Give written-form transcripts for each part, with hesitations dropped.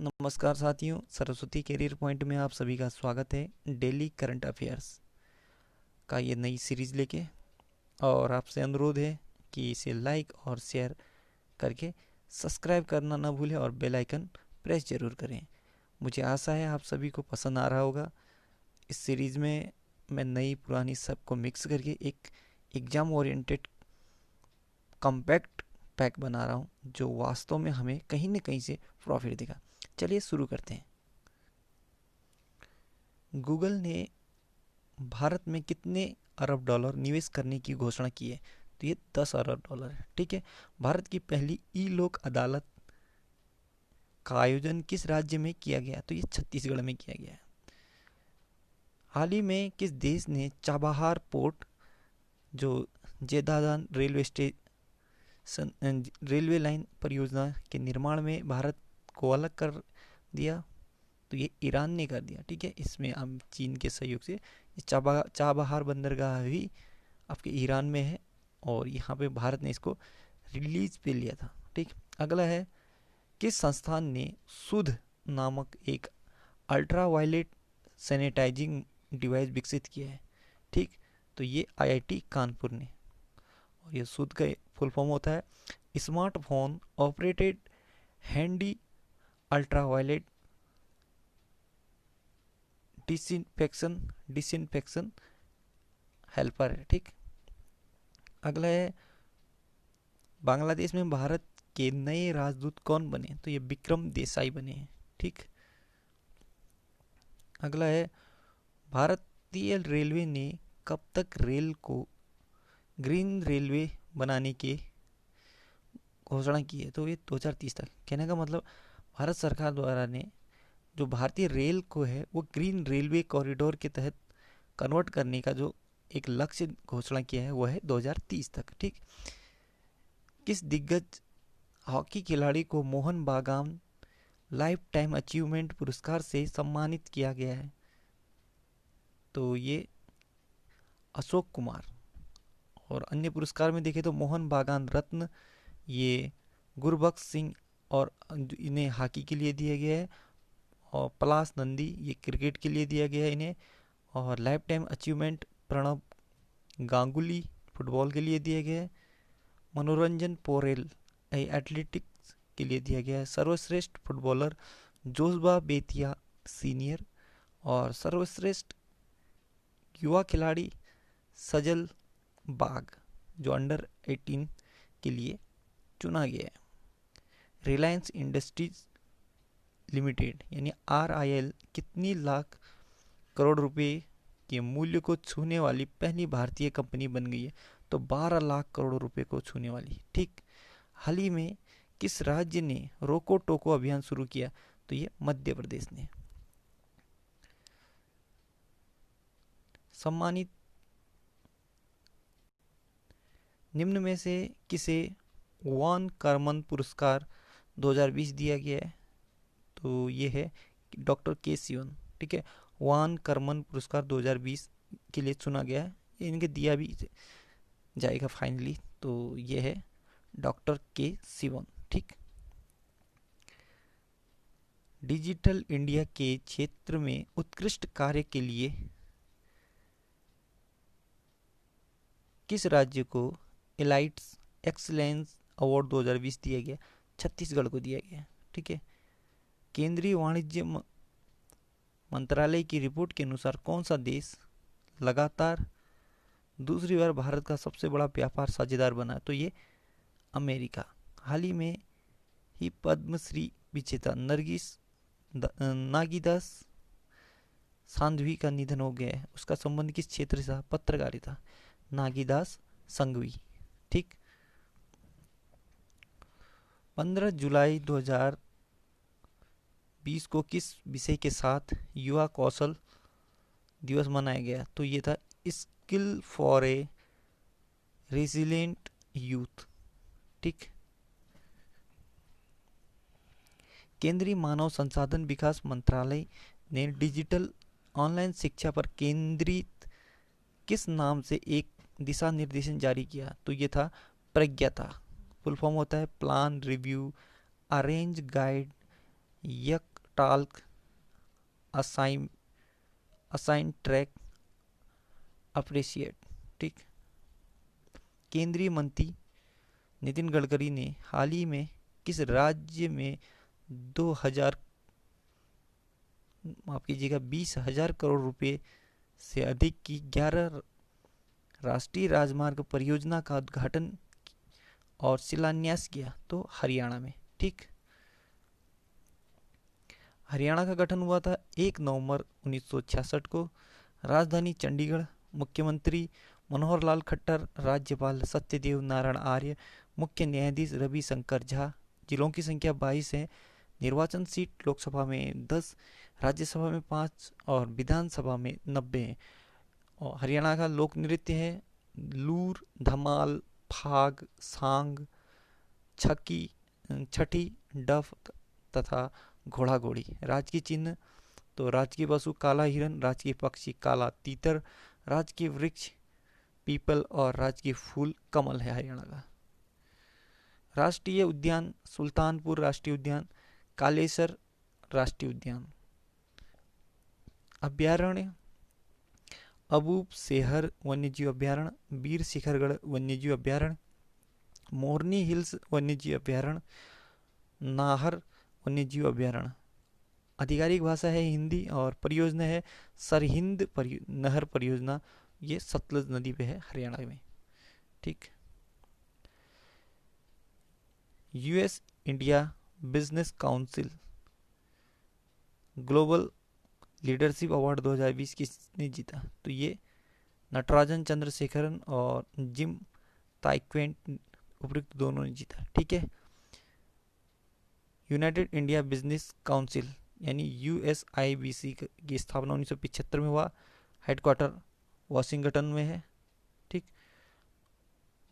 नमस्कार साथियों, Saraswati career point में आप सभी का स्वागत है। डेली करंट अफेयर्स का ये नई सीरीज़ लेके, और आपसे अनुरोध है कि इसे लाइक और शेयर करके सब्सक्राइब करना ना भूलें और बेल आइकन प्रेस जरूर करें। मुझे आशा है आप सभी को पसंद आ रहा होगा। इस सीरीज़ में मैं नई पुरानी सबको मिक्स करके एक एग्ज़ाम ओरिएंटेड कॉम्पैक्ट पैक बना रहा हूँ, जो वास्तव में हमें कहीं न कहीं से प्रॉफिट देगा। चलिए शुरू करते हैं। गूगल ने भारत में कितने अरब डॉलर निवेश करने की घोषणा की है? तो ये 10 अरब डॉलर है। ठीक है। भारत की पहली ई लोक अदालत का आयोजन किस राज्य में किया गया? तो ये छत्तीसगढ़ में किया गया है। हाल ही में किस देश ने चाबहार पोर्ट, जो जेदादान रेलवे लाइन परियोजना के निर्माण में भारत को अलग कर दिया? तो ये ईरान ने कर दिया। ठीक है। इसमें हम चीन के सहयोग से ये चाबहार बंदरगाह भी आपके ईरान में है, और यहाँ पे भारत ने इसको रिलीज पे लिया था। ठीक। अगला है, किस संस्थान ने सुध नामक एक अल्ट्रा वायलेट सैनिटाइजिंग डिवाइस विकसित किया है? ठीक। तो ये आईआईटी कानपुर ने। और ये सुध का फुल फॉर्म होता है smartphone operated handy ultraviolet disinfection helper है। ठीक। अगला है, बांग्लादेश में भारत के नए राजदूत कौन बने? तो ये विक्रम देसाई बने हैं। ठीक। अगला है, भारतीय रेलवे ने कब तक रेल को ग्रीन रेलवे बनाने की घोषणा की है? तो ये 2030 तक। कहने का मतलब, भारत सरकार द्वारा ने जो भारतीय रेल को है वो ग्रीन रेलवे कॉरिडोर के तहत कन्वर्ट करने का जो एक लक्ष्य घोषणा किया है वो है 2030 तक। ठीक। किस दिग्गज हॉकी खिलाड़ी को मोहन बागान लाइफ टाइम अचीवमेंट पुरस्कार से सम्मानित किया गया है? तो ये अशोक कुमार। और अन्य पुरस्कार में देखें तो मोहन बागान रत्न ये गुरबख्श सिंह और इन्हें हॉकी के लिए दिया गया है, और पलाश नंदी ये क्रिकेट के लिए दिया गया है इन्हें, और life time achievement Pranab Ganguly football के लिए दिया गया है, मनोरंजन पोरेल एथलेटिक्स के लिए दिया गया है, सर्वश्रेष्ठ फुटबॉलर जोशबा बेतिया सीनियर, और सर्वश्रेष्ठ युवा खिलाड़ी सजल बाग जो अंडर 18 के लिए चुना गया है। रिलायंस इंडस्ट्रीज लिमिटेड यानी आरआईएल कितनी लाख करोड़ रुपए के मूल्य को छूने वाली पहली भारतीय कंपनी बन गई है? तो 12 लाख करोड़ रुपए को छूने वाली। ठीक। हाल ही में किस राज्य ने रोको टोको अभियान शुरू किया? तो ये मध्य प्रदेश ने। सम्मानित निम्न में से किसे वान कर्मन पुरस्कार 2020 दिया गया है? तो ये है डॉक्टर के सिवन। ठीक है। वान कर्मन पुरस्कार 2020 के लिए चुना गया है, इनके दिया भी जाएगा फाइनली। तो ये है डॉक्टर के सिवन। ठीक। डिजिटल इंडिया के क्षेत्र में उत्कृष्ट कार्य के लिए किस राज्य को एलाइट्स एक्सीलेंस अवार्ड 2020 दिया गया? छत्तीसगढ़ को दिया गया। ठीक है। केंद्रीय वाणिज्य मंत्रालय की रिपोर्ट के अनुसार कौन सा देश लगातार दूसरी बार भारत का सबसे बड़ा व्यापार साझेदार बना? तो ये अमेरिका। हाल ही में ही पद्मश्री विजेता नरगिस नागीदास सांधवी का निधन हो गया है। उसका संबंध किस क्षेत्र से? पत्रकारिता। नागीदास संघवी। ठीक। 15 जुलाई 2020 को किस विषय के साथ युवा कौशल दिवस मनाया गया? तो ये था skill for a resilient youth. ठीक। केंद्रीय मानव संसाधन विकास मंत्रालय ने डिजिटल ऑनलाइन शिक्षा पर केंद्रित किस नाम से एक दिशा निर्देशन जारी किया? तो ये था प्रज्ञाता। फुल फॉर्म होता है प्लान रिव्यू अरेंज गाइड यक talc, assign assign track, appreciate. ठीक। केंद्रीय मंत्री नितिन गडकरी ने हाल ही में किस राज्य में 2000 माफ कीजिएगा 20,000 करोड़ रुपए से अधिक की 11 राष्ट्रीय राजमार्ग परियोजना का उद्घाटन और शिलान्यास किया? तो हरियाणा में। ठीक। हरियाणा का गठन हुआ था 1 नवंबर 1966 को। राजधानी चंडीगढ़। मुख्यमंत्री मनोहर लाल खट्टर, राज्यपाल सत्यदेव नारायण आर्य, मुख्य न्यायाधीश रवि शंकर झा। जिलों की संख्या 22 है। निर्वाचन सीट लोकसभा में 10, राज्यसभा में 5 और विधानसभा में 90 है। और हरियाणा का लोक नृत्य है लूर, धमाल, फाग, सांग, छकी छठी, डफ तथा घोड़ा घोड़ी। राजकीय चिन्ह तो राजकीय पशु काला हिरन, राजकीय पक्षी काला तीतर, राजकीय वृक्ष पीपल और राजकीय फूल कमल है हरियाणा का। राष्ट्रीय उद्यान सुल्तानपुर राष्ट्रीय उद्यान, कालेसर राष्ट्रीय उद्यान। अभ्यारण्य अबूब सेहर वन्यजीव अभ्यारण्य, वीर शिखरगढ़ वन्यजीव अभ्यारण्य, मोरनी हिल्स वन्यजीव अभ्यारण्य, नाहर वन्यजीव अभ्यारण्य। आधिकारिक भाषा है हिंदी और परियोजना है सरहिंद नहर परियोजना। ये सतलज नदी पे है हरियाणा में। ठीक। US India business council global leadership award 2020 किसने जीता? तो ये नटराजन चंद्रशेखरन और जिम ताइक्वेंट उपयुक्त दोनों ने जीता। ठीक है। यूनाइटेड इंडिया बिजनेस काउंसिल यानी यूएसआईबीसी की स्थापना 1975 में हुआ। हेडक्वार्टर वाशिंगटन में है। ठीक।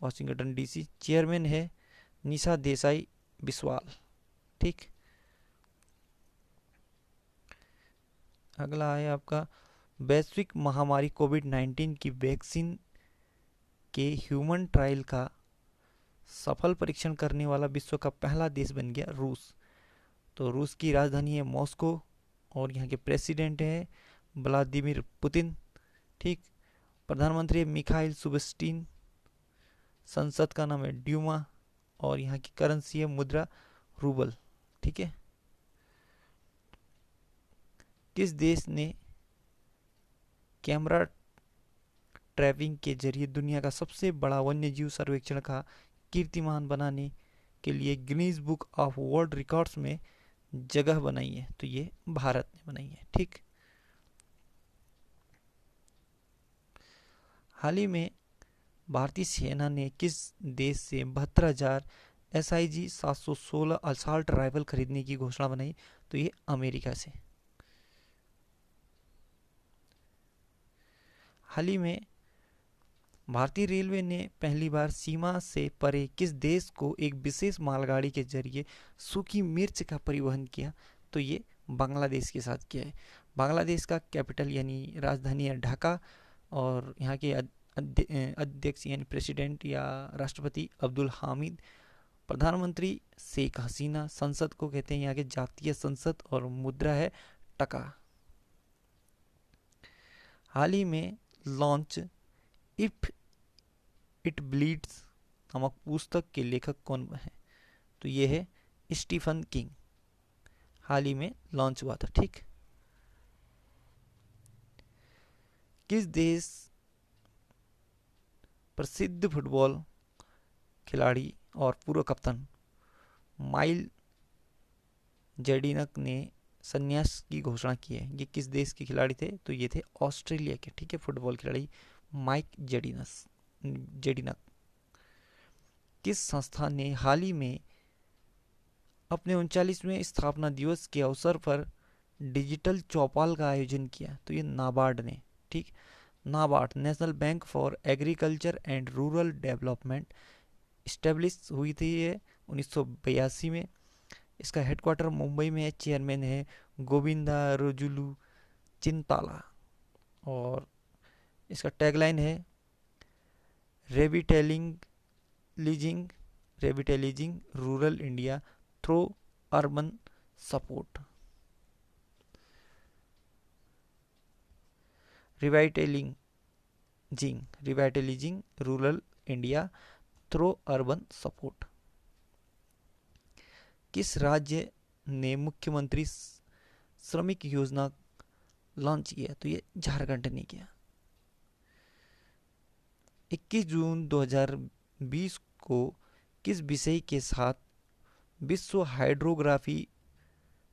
Washington DC. चेयरमैन है निशा देसाई बिस्वाल। ठीक। अगला है आपका वैश्विक महामारी कोविड-19 की वैक्सीन के ह्यूमन ट्रायल का सफल परीक्षण करने वाला विश्व का पहला देश बन गया रूस। तो रूस की राजधानी है मॉस्को और यहाँ के प्रेसिडेंट है व्लादिमीर पुतिन। ठीक। प्रधानमंत्री है मिखाइल सुबस्टीन। संसद का नाम है ड्यूमा और यहाँ की करेंसी है मुद्रा रूबल। ठीक है। किस देश ने कैमरा ट्रैपिंग के जरिए दुनिया का सबसे बड़ा वन्यजीव सर्वेक्षण का कीर्तिमान बनाने के लिए Guinness book of world records में जगह बनाई है? तो ये भारत ने बनाई है। ठीक। हाल ही में भारतीय सेना ने किस देश से 72,000 SIG 716 असॉल्ट राइफल खरीदने की घोषणा बनाई? तो ये अमेरिका से। हाल ही में भारतीय रेलवे ने पहली बार सीमा से परे किस देश को एक विशेष मालगाड़ी के जरिए सूखी मिर्च का परिवहन किया? तो ये बांग्लादेश के साथ किया है। बांग्लादेश का कैपिटल यानी राजधानी है ढाका और यहाँ के अध्यक्ष यानी प्रेसिडेंट या राष्ट्रपति अब्दुल हामिद, प्रधानमंत्री शेख हसीना, संसद को कहते हैं यहाँ के जातीय संसद और मुद्रा है टका। हाल ही में लॉन्च इफ इट ब्लीड्स नामक पुस्तक के लेखक कौन है? तो ये है स्टीफन किंग। हाल ही में लॉन्च हुआ था। ठीक। किस देश प्रसिद्ध फुटबॉल खिलाड़ी और पूर्व कप्तान माइल जेडिनक ने संन्यास की घोषणा की है? ये किस देश के खिलाड़ी थे? तो ये थे ऑस्ट्रेलिया के। ठीक है। फुटबॉल खिलाड़ी माइक जेडिनक। किस संस्था ने हाल ही में अपने 39वें स्थापना दिवस के अवसर पर डिजिटल चौपाल का आयोजन किया? तो ये नाबार्ड ने। ठीक। NABARD national bank for agriculture and rural development establish हुई थी ये 1982 में। इसका हेडक्वार्टर मुंबई में है। चेयरमैन है गोविंदा रोजुलू चिंताला और इसका टैगलाइन है revitalising rural India through urban support. Revitalising revitalising rural India through urban support. किस राज्य ने मुख्यमंत्री श्रमिक योजना लॉन्च किया? तो ये झारखंड ने किया। 21 जून 2020 को किस विषय के साथ विश्व हाइड्रोग्राफी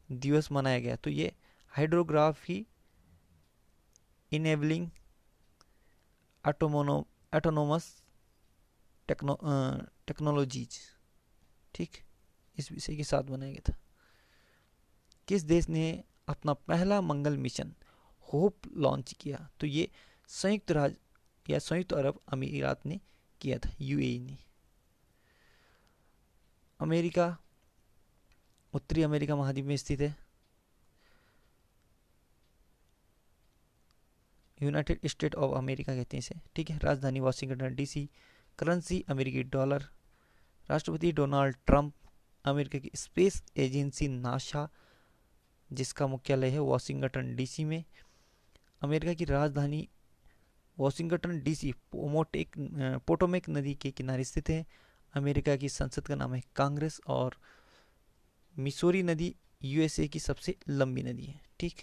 दिवस मनाया गया? तो ये हाइड्रोग्राफी इनेबलिंग ऑटोनोमस टेक्नोलॉजीज, ठीक, इस विषय के साथ बनाया गया था। किस देश ने अपना पहला मंगल मिशन होप लॉन्च किया? तो ये संयुक्त राज्य या संयुक्त अरब अमीरात ने किया था, यूएई ने। अमेरिका उत्तरी अमेरिका महाद्वीप में स्थित है। यूनाइटेड स्टेट ऑफ अमेरिका कहते हैं इसे, ठीक है। राजधानी वाशिंगटन डीसी। करेंसी अमेरिकी डॉलर। राष्ट्रपति डोनाल्ड ट्रंप। अमेरिका की स्पेस एजेंसी नासा, जिसका मुख्यालय है वाशिंगटन डीसी में। अमेरिका की राजधानी वाशिंगटन डीसी पोटोमेक नदी के किनारे स्थित है। अमेरिका की संसद का नाम है कांग्रेस। और मिसौरी नदी यूएसए की सबसे लंबी नदी है, ठीक।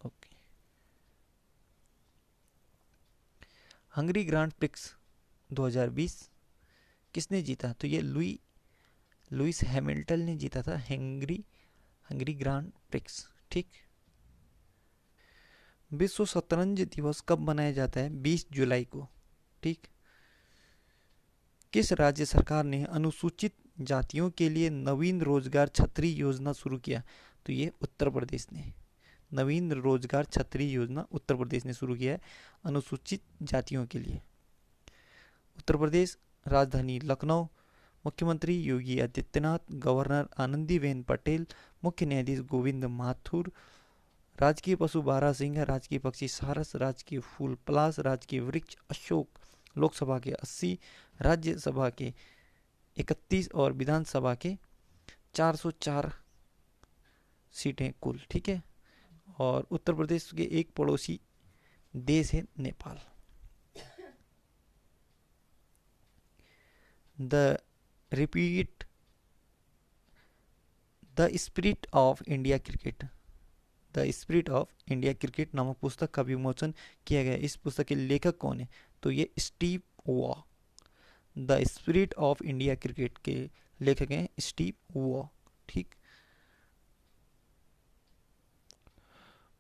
ओके। हंगरी ग्रांड प्रिक्स 2020 किसने जीता? तो ये लुइस हैमिल्टन ने जीता था हंगरी ग्रांड प्रिक्स, ठीक। विश्व शतरंज दिवस कब मनाया जाता है? 20 जुलाई को, ठीक। किस राज्य सरकार ने अनुसूचित जातियों के लिए नवीन रोजगार छतरी योजना शुरू किया? तो ये उत्तर प्रदेश ने। नवीन रोजगार छतरी योजना उत्तर प्रदेश ने शुरू किया है अनुसूचित जातियों के लिए। उत्तर प्रदेश। राजधानी लखनऊ। मुख्यमंत्री योगी आदित्यनाथ। गवर्नर आनंदीबेन पटेल। मुख्य न्यायाधीश गोविंद माथुर। राजकीय पशु बारहसिंह। राजकीय पक्षी सारस। राजकीय फूल पलाश। राजकीय वृक्ष अशोक। लोकसभा के 80, राज्यसभा के 31 और विधानसभा के 404 सीटें कुल, ठीक है। और उत्तर प्रदेश के एक पड़ोसी देश है Nepal. The spirit of India cricket. The spirit of India cricket नामक पुस्तक का विमोचन किया गया। इस पुस्तक के लेखक कौन है? तो ये Steve Waugh. The spirit of India cricket के लेखक हैं स्टीव वॉ, ठीक।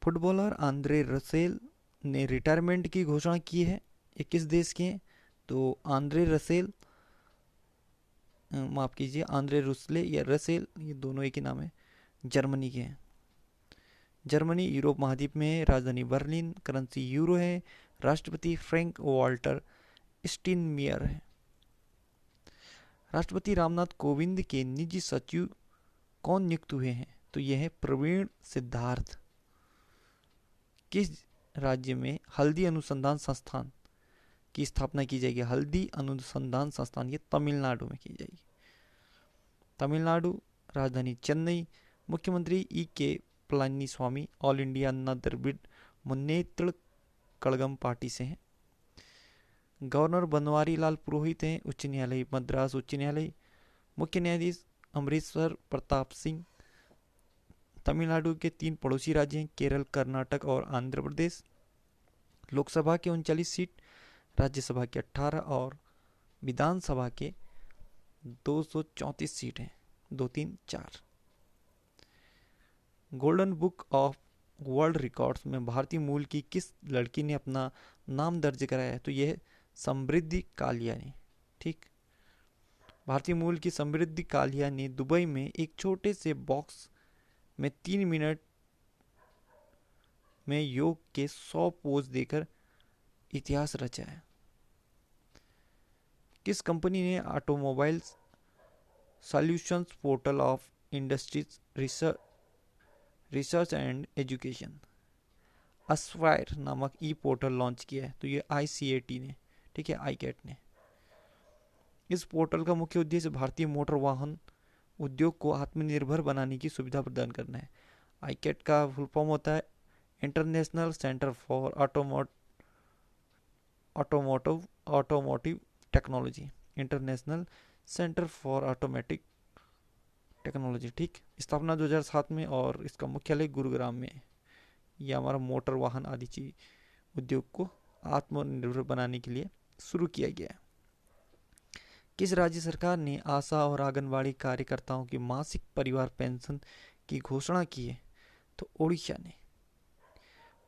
फुटबॉलर आंद्रे रसेल ने रिटायरमेंट की घोषणा की है। ये किस देश के हैं? तो आंद्रे रसेल, माफ कीजिए, आंद्रे रुसले या रसेल, ये दोनों एक ही नाम है, जर्मनी के हैं। जर्मनी यूरोप महाद्वीप में है। राजधानी बर्लिन। करेंसी यूरो है। राष्ट्रपति फ्रैंक वॉल्टर स्टीनमियर है। राष्ट्रपति रामनाथ कोविंद के निजी सचिव कौन नियुक्त हुए हैं? तो यह है प्रवीण सिद्धार्थ। किस राज्य में हल्दी अनुसंधान संस्थान की स्थापना की जाएगी? हल्दी अनुसंधान संस्थान ये तमिलनाडु में की जाएगी। तमिलनाडु। राजधानी चेन्नई। मुख्यमंत्री के पलानीस्वामी ऑल इंडिया अन्ना द्रविड़ मुन्नेत्र कड़गम पार्टी से हैं। गवर्नर बनवारी लाल पुरोहित हैं उच्च न्यायालय मद्रास उच्च न्यायालय। मुख्य न्यायाधीश अमृतसर प्रताप सिंह। तमिलनाडु के 3 पड़ोसी राज्य हैं केरल, कर्नाटक और आंध्र प्रदेश। लोकसभा के 39 सीट, राज्यसभा के 18 और विधानसभा के 234 सीट हैं, 2, 3, 4। Golden book of world records में भारतीय मूल की किस लड़की ने अपना नाम दर्ज कराया है? तो यह समृद्धि कालिया ने, ठीक। भारतीय मूल की समृद्धि कालिया ने दुबई में एक छोटे से बॉक्स में 3 मिनट में योग के 100 पोज देकर इतिहास रचा है। किस कंपनी ने automobile solutions portal of industries research and education अस्वायर नामक ई पोर्टल लॉन्च किया है? तो ये ICAT ने, ठीक है, ICAT ने। इस पोर्टल का मुख्य उद्देश्य भारतीय मोटर वाहन उद्योग को आत्मनिर्भर बनाने की सुविधा प्रदान करना है। ICAT का फुल फॉर्म होता है international centre for automotive technology, international centre for automatic technology, ठीक। स्थापना 2007 में और इसका मुख्यालय गुरुग्राम में है। यह हमारा मोटर वाहन आदि चीज उद्योग को आत्मनिर्भर बनाने के लिए शुरू किया गया है। किस राज्य सरकार ने आशा और आंगनबाड़ी कार्यकर्ताओं की मासिक परिवार पेंशन की घोषणा की है? तो ओडिशा ने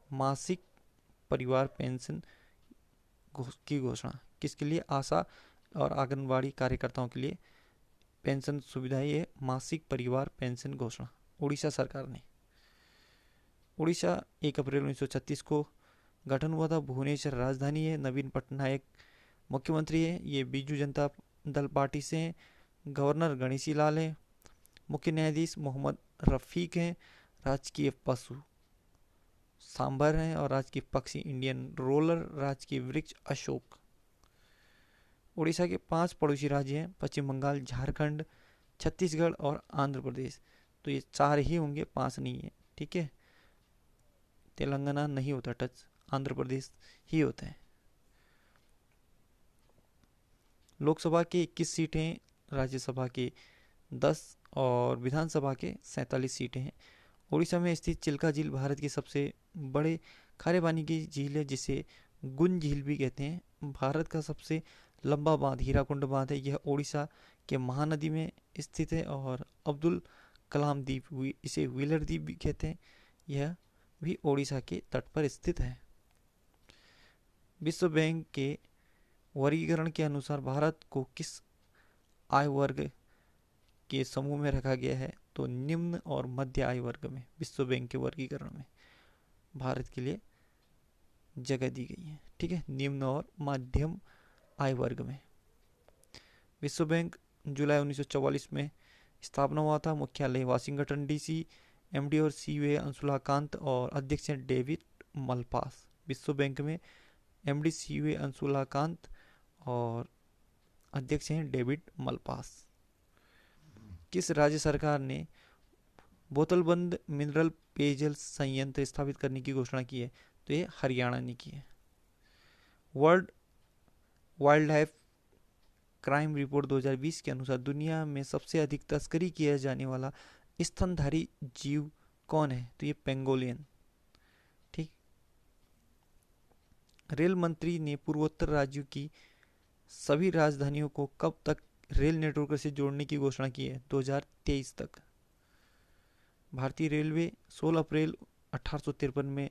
मासिक परिवार पेंशन की घोषणा किसके लिए? आशा और आंगनबाड़ी कार्यकर्ताओं के लिए पेंशन सुविधा, ये मासिक परिवार पेंशन घोषणा उड़ीसा सरकार ने। उड़ीसा 1 अप्रैल 1936 को गठन हुआ था। भुवनेश्वर राजधानी है। नवीन पटनायक मुख्यमंत्री है। ये बीजू जनता दल पार्टी से हैं। गवर्नर गणेशी लाल है। मुख्य न्यायाधीश मोहम्मद रफीक हैं। राजकीय पशु सांभर हैं और राजकीय पक्षी इंडियन रोलर, राजकीय वृक्ष अशोक। उड़ीसा के 5 पड़ोसी राज्य हैं, पश्चिम बंगाल, झारखंड, छत्तीसगढ़ और आंध्र प्रदेश। तो ये 4 ही होंगे, 5 नहीं है, ठीक है। तेलंगाना नहीं होता टच, आंध्र प्रदेश ही होता है। लोकसभा के 21 सीटें, राज्यसभा के 10 और विधानसभा के 47 सीटें हैं। उड़ीसा में स्थित चिल्का झील भारत की सबसे बड़े खारे पानी की झील है, जिसे गुंज झील भी कहते हैं। भारत का सबसे लंबा बांध हीराकुंड बांध है। यह उड़ीसा के महानदी में स्थित है और अब्दुल कलाम द्वीप, इसे व्हीलर द्वीप भी कहते हैं, यह भी उड़ीसा के तट पर स्थित है। विश्व बैंक के वर्गीकरण के अनुसार भारत को किस आय वर्ग के समूह में रखा गया है? तो निम्न और मध्य आय वर्ग में विश्व बैंक के वर्गीकरण में भारत के लिए जगह दी गई है, ठीक है। निम्न और मध्यम आय वर्ग में। विश्व बैंक जुलाई 1944 में स्थापना हुआ था। मुख्यालय वाशिंगटन डीसी। एमडी और सीईओ अंशुलाकांत और अध्यक्ष हैं डेविड मलपास। विश्व बैंक में एमडी सीईओ अंशुलाकांत और अध्यक्ष हैं डेविड मलपास। किस राज्य सरकार ने बोतलबंद मिनरल पेयजल संयंत्र स्थापित करने की घोषणा की है? तो ये हरियाणा ने की है। World wild life crime report 2020 के अनुसार दुनिया में सबसे अधिक तस्करी किया जाने वाला स्तनधारी जीव कौन है? तो ये पेंगोलियन, ठीक। रेल मंत्री ने पूर्वोत्तर राज्यों की सभी राजधानियों को कब तक रेल नेटवर्क से जोड़ने की घोषणा की है? 2023 तक। भारतीय रेलवे 16 अप्रैल 1853 में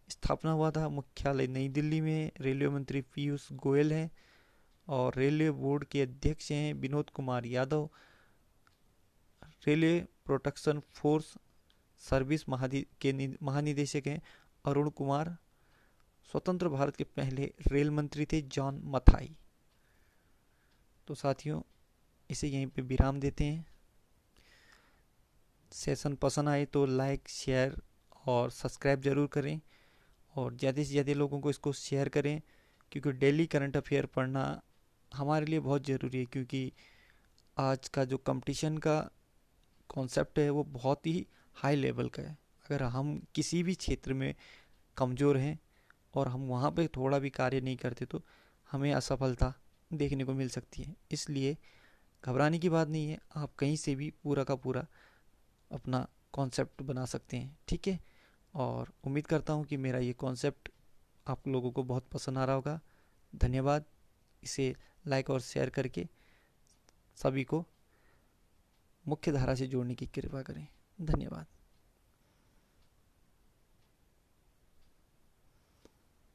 स्थापना हुआ था। मुख्यालय नई दिल्ली में। रेलवे मंत्री पीयूष गोयल हैं और रेलवे बोर्ड के अध्यक्ष हैं Vinod Kumar Yadav. Railway protection force service के महानिदेशक हैं अरुण कुमार। स्वतंत्र भारत के पहले रेल मंत्री थे जॉन मथाई। तो साथियों, इसे यहीं पे विराम देते हैं। सेशन पसंद आए तो लाइक, शेयर और सब्सक्राइब जरूर करें और ज़्यादा से ज़्यादा लोगों को इसको शेयर करें, क्योंकि डेली करंट अफेयर पढ़ना हमारे लिए बहुत ज़रूरी है। क्योंकि आज का जो कंपटीशन का कॉन्सेप्ट है वो बहुत ही हाई लेवल का है। अगर हम किसी भी क्षेत्र में कमज़ोर हैं और हम वहाँ पे थोड़ा भी कार्य नहीं करते तो हमें असफलता देखने को मिल सकती है। इसलिए घबराने की बात नहीं है, आप कहीं से भी पूरा का पूरा अपना कॉन्सेप्ट बना सकते हैं, ठीक है। और उम्मीद करता हूँ कि मेरा ये कॉन्सेप्ट आप लोगों को बहुत पसंद आ रहा होगा। धन्यवाद। इसे लाइक और शेयर करके सभी को मुख्य धारा से जोड़ने की कृपा करें। धन्यवाद।